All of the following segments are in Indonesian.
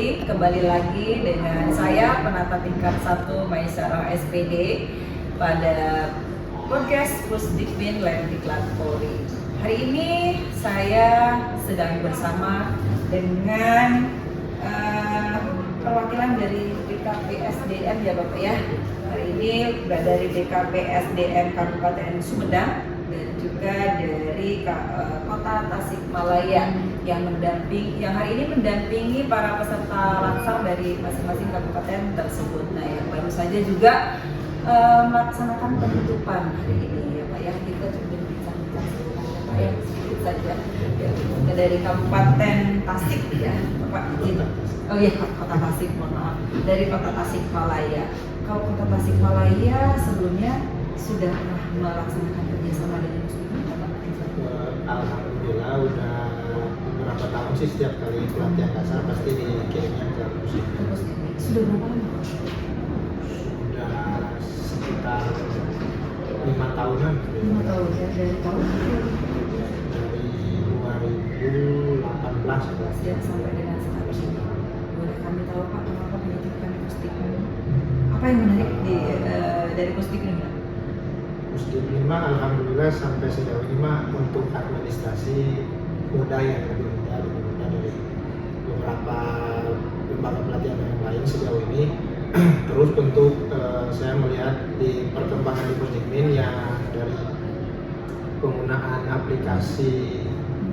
Polri, kembali lagi dengan saya penata tingkat 1 Maisarah SPD pada podcast Pusdikbin Lemdiklat Polri. Hari ini saya sedang bersama dengan perwakilan dari DKPSDM ya Bapak ya. Hari ini dari DKPSDM Kabupaten Sumedang dan juga dari Kota Tasikmalaya yang hari ini mendampingi para peserta latsar dari masing-masing kabupaten tersebut. Nah, yang baru saja juga melaksanakan penutupan hari ini ya Pak ya. Kita coba bincang-bincang sebenarnya Pak ya, sedikit saja ya. Dari Kabupaten Tasik ya Bapak izin. Oh iya, Kota Tasik, mohon maaf. Dari Kota Tasikmalaya. Kalau Kota Tasikmalaya sebelumnya sudah pernah melaksanakan kerjasama dengan Muslimin Bapak? Alhamdulillah udah beberapa tahun sih, setiap kali pelatihan dasar pasti dikirimnya ke Muslimin. Sudah berapa lama? Sudah sekitar 5 tahunan. 5 tahun ya, dari tahun dari 2018 ya, sampai dengan sekarang. Boleh kami tahu Pak kenapa menitipkan Pusdikbin? Apa yang menarik dari Pusdikbin? Pusdikbin alhamdulillah sampai sejauh ini untuk administrasi mudah lebih mudah dari beberapa lembaga pelatihan yang lain sejauh ini. Terus untuk saya melihat di perkembangan di Pusdikbin yang dari penggunaan aplikasi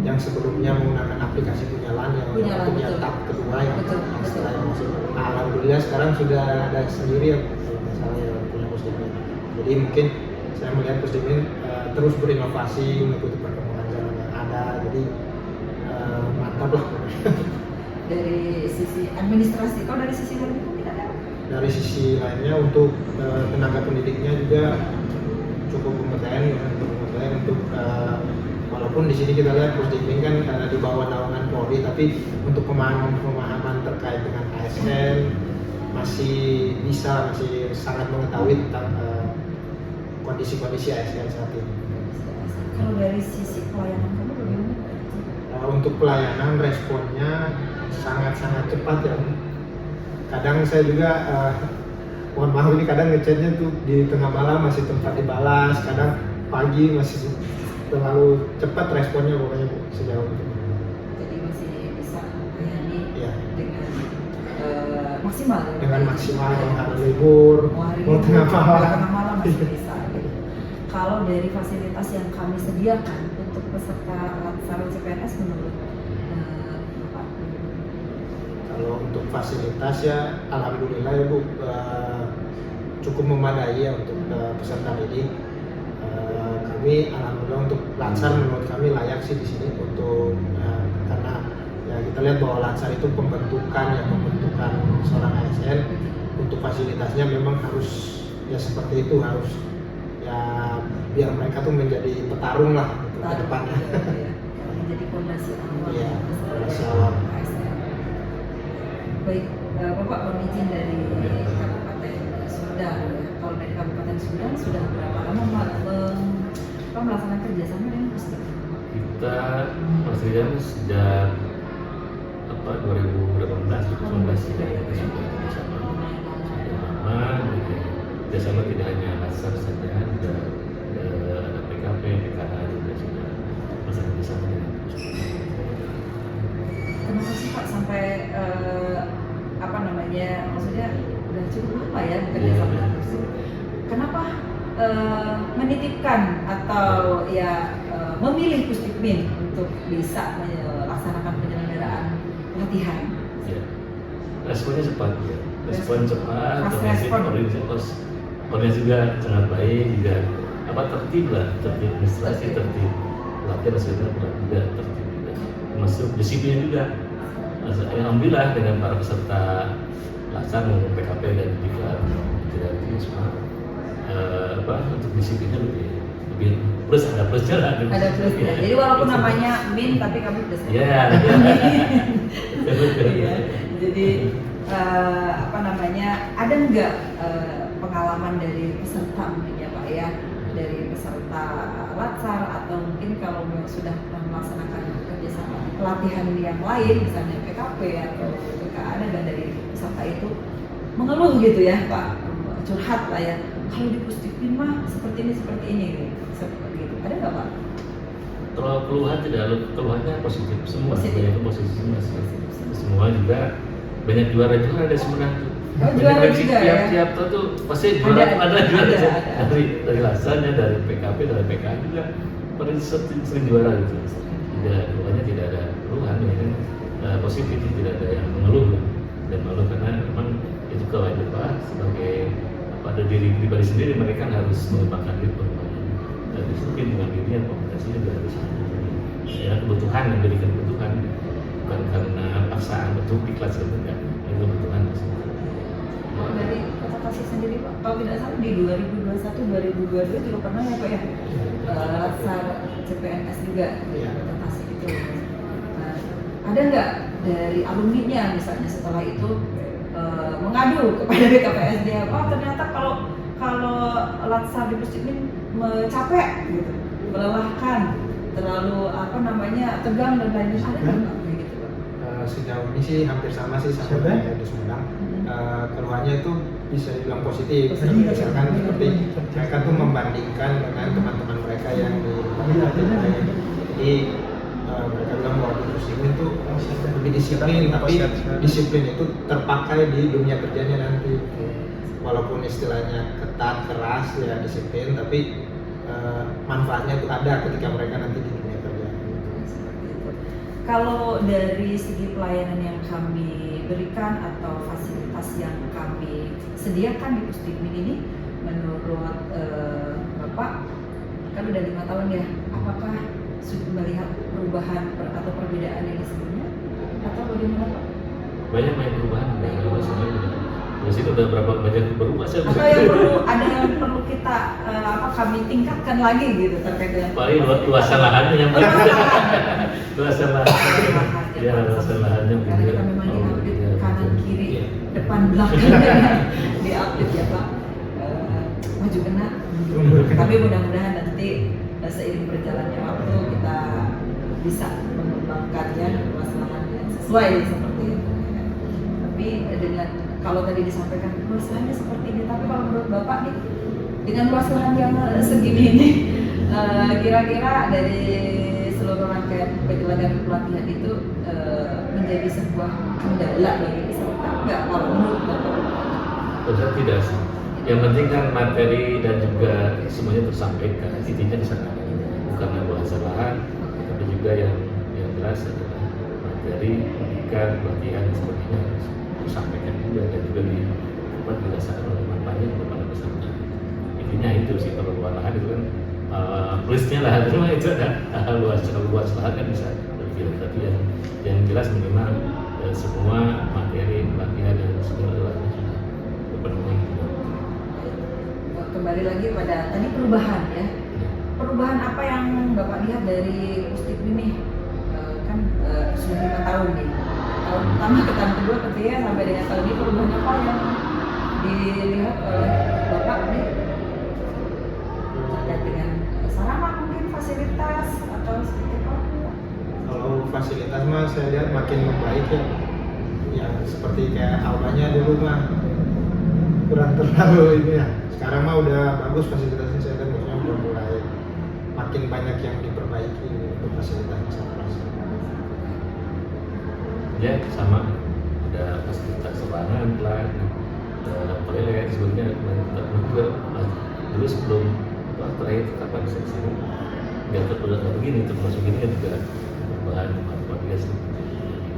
yang sebelumnya menggunakan aplikasi Punyalan yang untuk yang tahap kedua yang setelah alhamdulillah sekarang sudah ada sendiri ya misalnya yang punya Pusdikbin. Jadi mungkin saya melihat Pusdikbin terus berinovasi mengikuti perkembangan zaman yang ada. Jadi mantap lah. Dari sisi administrasi, kalau dari sisi lainnya tidak ada? Dari sisi lainnya untuk tenaga pendidiknya juga cukup kompeten untuk walaupun di sini kita lihat Pusdikbin kan di bawah naungan Polri, tapi untuk pemahaman terkait dengan ASN masih sangat mengetahui tentang kondisi-kondisi ASN saat ini. Kalau dari sisi pelayanan kamu bagaimana? Untuk pelayanan responnya sangat-sangat cepat ya. Kadang saya juga mohon maaf ini kadang ngechatnya tuh di tengah malam masih tempat dibalas, kadang pagi masih terlalu cepat responnya pokoknya Bu, sejauh itu. Jadi masih bisa melayani Ya. dengan maksimal. Dengan maksimal hari libur, mau tengah malam masih bisa. Gitu. Kalau dari fasilitas yang kami sediakan untuk peserta latsar CPNS menurut Bapak? Kalau untuk fasilitas ya alhamdulillah ya Bu, cukup memadai ya untuk peserta didik. Kami alhamdulillah untuk latsar menurut kami layak sih di sini untuk karena ya kita lihat bahwa latsar itu pembentukan seorang ASN. Untuk fasilitasnya memang harus ya seperti itu, harus ya biar mereka tuh menjadi petarung lah gitu, ke depannya. Menjadi fondasi awal. Iya, fondasi awal. Baik, Bapak mohon izin dari Kabupaten Sumedang. Kalau dari Kabupaten Sumedang sudah berapa lama melaksanakan kerjasama dengan Pusdikbin? Kita persediaan sejak 2018 sudah kerjasama tidak hanya latsar saja, juga ada PKP, PKH juga sudah melaksanakan kerjasama dengan Pusdikbin. Kenapa sih Pak sampai maksudnya udah cukup lama ya bekerja sama dengan Pusdikbin? Kenapa menitipkan atau memilih Pusdikbin untuk bisa melaksanakan penyelenggaraan pelatihan? Ya. Responnya cepat ya. Koordinasi juga sangat baik, juga tertib administrasi tertib, pelatihan nasional juga tertib juga, termasuk disiplin juga. Alhamdulillah dengan para peserta latsar maupun PKP dan juga tidak semua untuk disiplinnya lebih plus, ada plusnya lah. Ada plusnya. Jadi walaupun namanya min tapi kami plus. Iya. Iya. Jadi ada nggak pengalaman dari peserta mungkin ya Pak ya dari peserta latsar atau mungkin kalau memang sudah pernah melaksanakan kerjasama pelatihan yang lain, misalnya PKP atau PKA, dan dari peserta itu mengeluh gitu ya Pak, curhat lah ya, kalau di Pusdikmin mah seperti ini gitu. Seperti itu. Ada nggak Pak? Kalau keluhan tidak ada, keluhannya positif semua, Positif. banyak positif semua. Semua juga banyak juara-juara dari Sumedang tuh. Oh, juara Banyak juga ya? tiap tuh pasti juara ada juara ada. dari lasannya, dari PKP, dari PKA juga pada sering juara gitu. Tidak, keluhannya tidak ada keluhan ya kan. Positif, tidak ada yang mengeluh dan malu, karena memang itu kewajiban sebagai pada diri pribadi sendiri, mereka harus mengembangkan diri, disiplin dengan dirinya, komunikasinya juga harus ya, kebutuhan, yang menjadikan kebutuhan, bukan karena paksaan, betul ikhlas sebenarnya itu kebutuhan. Kalau dari Kota Tasik sendiri Pak, kalau tidak salah di 2021-2022 juga pernah ya Pak ya, latsar CPNS juga di Iya. Kota Tasik itu. Nah, ada nggak dari alumninya misalnya setelah itu mengadu kepada BKPSD, oh ternyata kalau latsar di Pusdikmin capek gitu, melelahkan, terlalu tegang dan lain-lain, ada nggak Pak kayak gitu Pak? Sejauh ini sih hampir sama sih sama kayak di Sumedang. Keluhannya itu bisa dibilang positif. Positif. Misalkan seperti mereka tuh membandingkan dengan teman-teman mereka yang di tempat lain. Jadi mereka bilang bahwa di Pusdikmin tuh lebih disiplin, tapi disiplin itu terpakai di dunia kerjanya nanti. Walaupun istilahnya ketat, keras ya disiplin, tapi manfaatnya itu ada ketika mereka nanti di dunia kerja. Kalau dari segi pelayanan yang kami berikan atau fasilitas yang kami sediakan di Pusdikmin ini, menurut Bapak, kan udah 5 tahun ya, apakah sudah melihat perubahan atau perbedaan yang sebelumnya atau bagaimana Pak? Banyak perubahan, dari situ udah berapa banyak berubah sih. Atau yang perlu kita kami tingkatkan lagi gitu terkait dengan paling luasan lahannya yang paling luasan lahannya, ya luasan lahannya. Karena kita memang diupdate Ya, kanan betul. kiri, Iya. depan belakang diupdate ya Pak. Maju kena, tapi mudah-mudahan nanti seiring berjalannya waktu kita bisa mengembangkannya luas lahannya sesuai seperti itu. Ya. Tapi dengan kalau tadi disampaikan luas lahannya seperti ini, tapi kalau menurut Bapak nih, dengan luas lahan yang segini ini, kira-kira dari seluruh rangkaian penyelenggaraan pelatihan itu menjadi sebuah kendala bagi peserta nggak kalau menurut Bapak? Tentu tidak sih. Yang penting kan materi dan juga semuanya tersampaikan, intinya di sana. Bukan bahasa lahan, tapi juga yang jelas adalah materi, pendidikan, pelatihan dan sebagainya harus disampaikan juga dan juga dirasakan oleh manfaatnya kepada peserta. Intinya itu sih, kalau lahan itu kan plusnya lah, cuma itu ada luas lahan kan bisa lebih, tapi yang jelas memang semua materi, pelatihan dan segala-galanya sudah terpenuhi. Kembali lagi pada tadi perubahan ya. Perubahan apa yang Bapak lihat dari Pusdikmin nih? Kan sudah 5 tahun nih. Tahun pertama ke tahun kedua, ketiga sampai dengan tahun ini, perubahan apa yang dilihat oleh Bapak nih? Terkait dengan sarana mungkin, fasilitas atau seperti apa? Kalau fasilitas mah saya lihat makin membaik ya. Yang seperti kayak aulanya dulu mah kurang terlalu ini ya. Sekarang mah udah bagus fasilitasnya, saya lihat maksudnya udah mulai makin banyak yang diperbaiki untuk fasilitas masyarakat. Ya sama, ada fasilitas ruangan lah, toilet sebetulnya dulu sebelum terakhir kapan bisa di sini nggak begini, termasuk ini kan juga bahan dia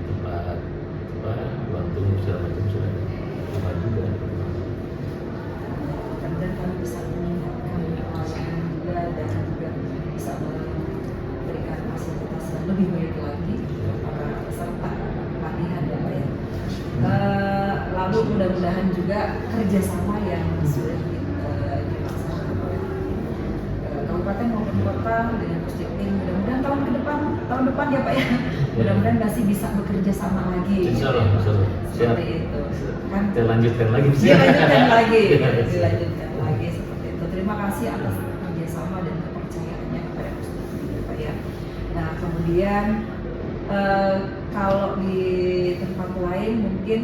tempat ruang tunggu segala macam sudah ada juga. Dan kami bisa meningkatkan pelayanan juga dan juga bisa memberikan fasilitas yang lebih baik lagi para peserta pelatihan ya Pak ya. Lalu mudah-mudahan juga kerjasama yang sudah dilaksanakan oleh kabupaten maupun kota dengan Pusdikmin, mudah-mudahan tahun depan ya Pak ya, mudah-mudahan masih bisa bekerja sama lagi. Insya Allah. Seperti itu. Kan Kita lanjutkan lagi. dilanjutkan lagi seperti itu. Terima kasih atas kerjasama kerjasama dan kepercayaannya kepada Pusdikmin ya Pak ya. Nah kemudian kalau di tempat lain mungkin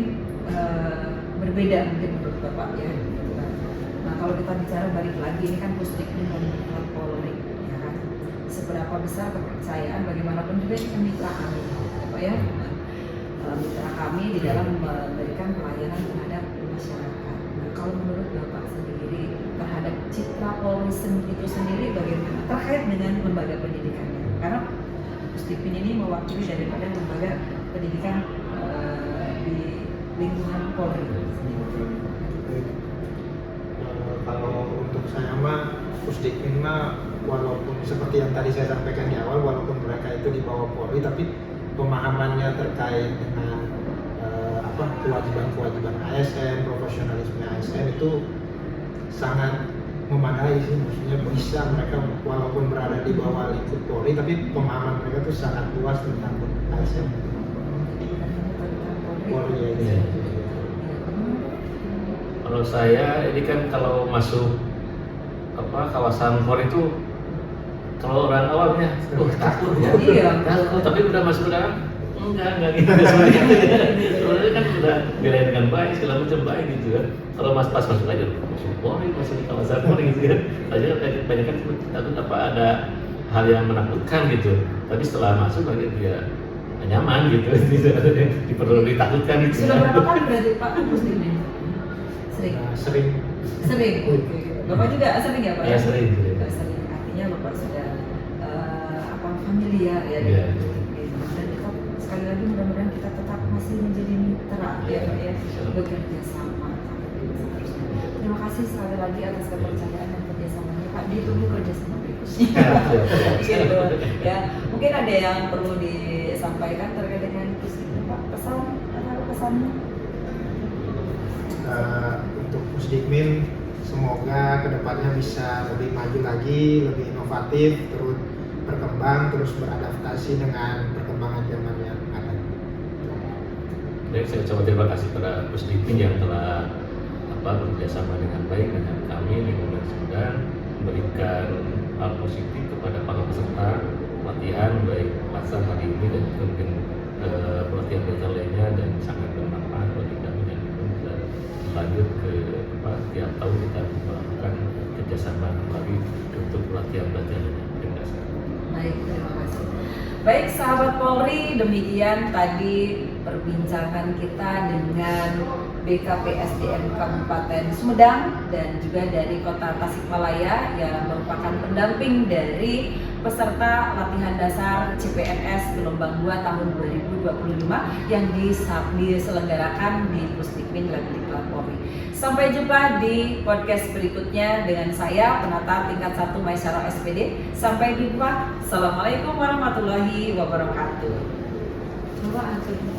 berbeda mungkin menurut Bapak ya. Nah kalau kita bicara balik lagi ini kan Pusdikmin dan Diklat Polri ya kan. Seberapa besar kepercayaan bagaimanapun juga ini kan mitra kami ya Pak ya. Mitra kami di dalam memberikan pelayanan terhadap masyarakat. Nah kalau menurut Bapak sendiri terhadap citra Polri itu sendiri bagaimana terkait dengan lembaga pendidikannya? Karena Pusdikmin ini mewakili daripada lembaga pendidikan di lingkungan Polri. Kalau untuk saya mah Pusdikmin mah walaupun seperti yang tadi saya sampaikan di awal, walaupun mereka itu di bawah Polri, tapi pemahamannya terkait dengan kewajiban-kewajiban ASN, profesionalisme ASN itu sangat memadai sih, maksudnya bisa mereka walaupun berada di bawah lingkup Polri, tapi pemahaman mereka tuh sangat luas tentang ASN. Polri ya. Kalau saya ini kan kalau masuk kawasan Polri itu kalau orang awamnya takut ya. Iya. Takut, tapi udah masuk ke dalam enggak gitu sebenarnya. Sebenarnya kan udah belain dengan baik, segala macam baik gitu kan. Kalau pas masuk aja masuk Polri, masuk di kawasan Polri gitu kan. Aja banyak kan takut ada hal yang menakutkan gitu. Tapi setelah masuk lagi dia nyaman gitu. Tidak perlu ditakutkan gitu. Sudah berapa kali berarti Pak Pusdikmin? Sering. Sering. Oke. Bapak juga sering ya Pak? Ya sering. Sering. Artinya Bapak sudah familiar ya. Iya. Dan kita sekali lagi mudah-mudahan kita tetap masih menjadi mitra ya Pak ya, bekerja sama. Terima kasih sekali lagi atas kepercayaan dan kerjasamanya Pak. Ditunggu kerjasama berikutnya. Gitu. Ya, mungkin ada yang perlu disampaikan terkait dengan Pusdikmin Pak, pesannya? Untuk Pusdikmin semoga kedepannya bisa lebih maju lagi, lebih inovatif, terus berkembang, terus beradaptasi dengan perkembangan zaman yang ada. Baik, saya ucapkan terima kasih kepada Pusdikmin yang telah bekerjasama dengan baik dengan kami di Polres Sumedang, memberikan hal positif kepada para peserta pelatihan baik pasar hari ini dan mungkin pelatihan lainnya, dan sangat bermanfaat bagi kami dan bisa lanjut ke tiap tahun kita melakukan kerjasama kembali untuk pelatihan yang berdasar. Baik, terima kasih. Baik sahabat Polri, demikian tadi perbincangan kita dengan BKPSDM Kabupaten Sumedang dan juga dari Kota Tasikmalaya yang merupakan pendamping dari peserta latihan dasar CPNS gelombang 2 tahun 2025 yang diselenggarakan di Pusdikmin dan Diklat Polri. Sampai jumpa di podcast berikutnya dengan saya penata tingkat 1 Maisyarah SPD. Sampai jumpa. Assalamualaikum warahmatullahi wabarakatuh. Coba atur.